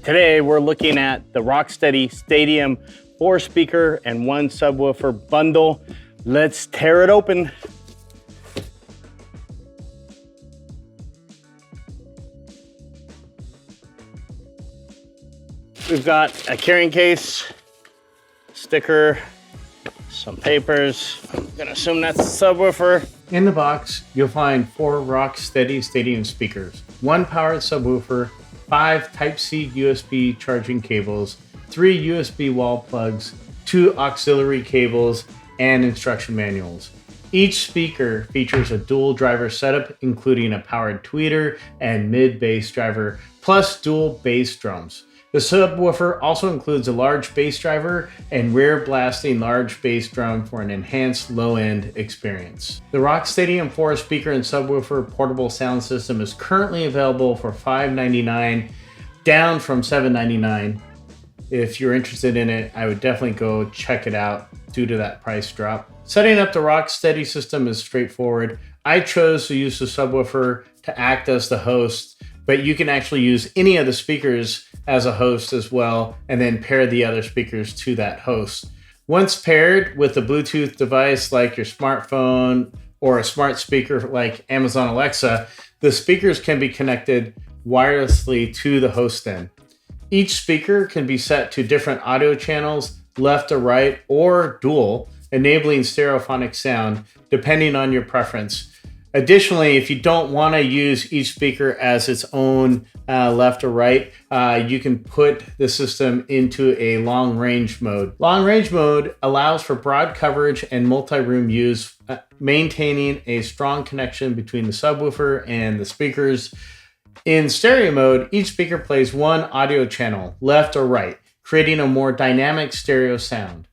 Today we're looking at the Rocksteady Stadium 4-speaker and 1 subwoofer bundle. Let's tear it open. We've got a carrying case, sticker, some papers. I'm gonna assume that's the subwoofer. In the box, you'll find 4 Rocksteady Stadium speakers, 1 powered subwoofer, 5 Type-C USB charging cables, 3 USB wall plugs, 2 auxiliary cables, and instruction manuals. Each speaker features a dual driver setup, including a powered tweeter and mid-bass driver, plus dual bass drums. The subwoofer also includes a large bass driver and rear blasting large bass drum for an enhanced low-end experience. The Rocksteady 4-speaker and subwoofer portable sound system is currently available for $599, down from $799. If you're interested in it, I would definitely go check it out due to that price drop. Setting up the Rocksteady system is straightforward. I chose to use the subwoofer to act as the host, but you can actually use any of the speakers as a host as well, and then pair the other speakers to that host. Once paired with a Bluetooth device like your smartphone or a smart speaker like Amazon Alexa, the speakers can be connected wirelessly to the host end. Each speaker can be set to different audio channels, left or right, or dual, enabling stereophonic sound depending on your preference. Additionally, if you don't want to use each speaker as its own left or right, you can put the system into a long range mode. Long range mode allows for broad coverage and multi-room use, maintaining a strong connection between the subwoofer and the speakers. In stereo mode, each speaker plays 1 audio channel, left or right, creating a more dynamic stereo sound.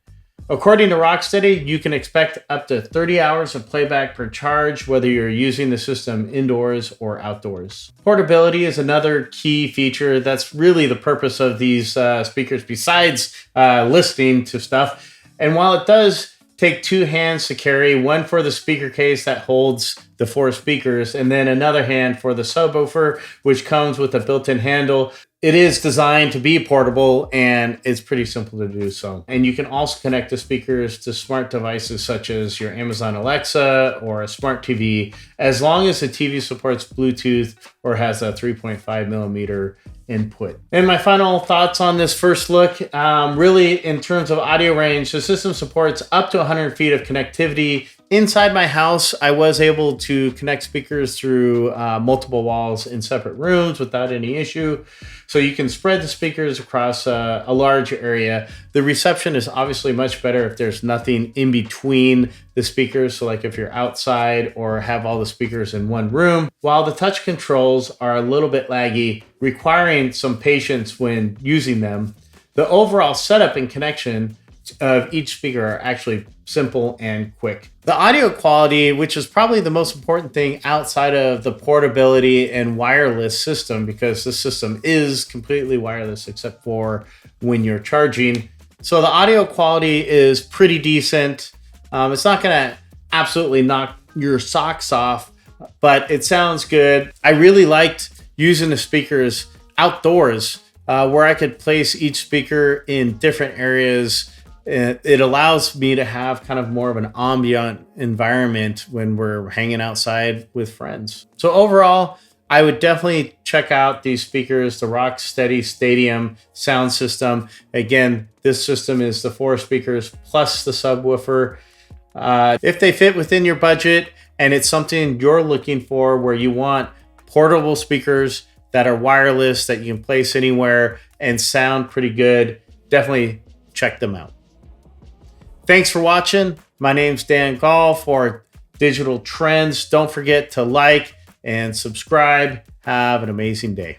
According to Rocksteady, you can expect up to 30 hours of playback per charge, whether you're using the system indoors or outdoors. Portability is another key feature. That's really the purpose of these speakers, besides listening to stuff. And while it does take 2 hands to carry, one for the speaker case that holds the 4 speakers, and then another hand for the subwoofer, which comes with a built-in handle. It is designed to be portable, and it's pretty simple to do so. And you can also connect the speakers to smart devices such as your Amazon Alexa or a smart TV, as long as the TV supports Bluetooth or has a 3.5 millimeter input. And my final thoughts on this first look, really in terms of audio range, the system supports up to 100 feet of connectivity. Inside my house, I was able to connect speakers through multiple walls in separate rooms without any issue. So you can spread the speakers across a large area. The reception is obviously much better if there's nothing in between the speakers. So like if you're outside or have all the speakers in one room, while the touch controls are a little bit laggy, requiring some patience when using them, the overall setup and connection of each speaker are actually simple and quick. The audio quality, which is probably the most important thing outside of the portability and wireless system, because this system is completely wireless except for when you're charging. So the audio quality is pretty decent. It's not gonna absolutely knock your socks off, but it sounds good. I really liked using the speakers outdoors, where I could place each speaker in different areas. It allows me to have kind of more of an ambient environment when we're hanging outside with friends. So overall, I would definitely check out these speakers, the Rocksteady Stadium sound system. Again, this system is the 4 speakers plus the subwoofer. If they fit within your budget and it's something you're looking for where you want portable speakers that are wireless, that you can place anywhere and sound pretty good, definitely check them out. Thanks for watching. My name's Dan Gall for Digital Trends. Don't forget to like and subscribe. Have an amazing day.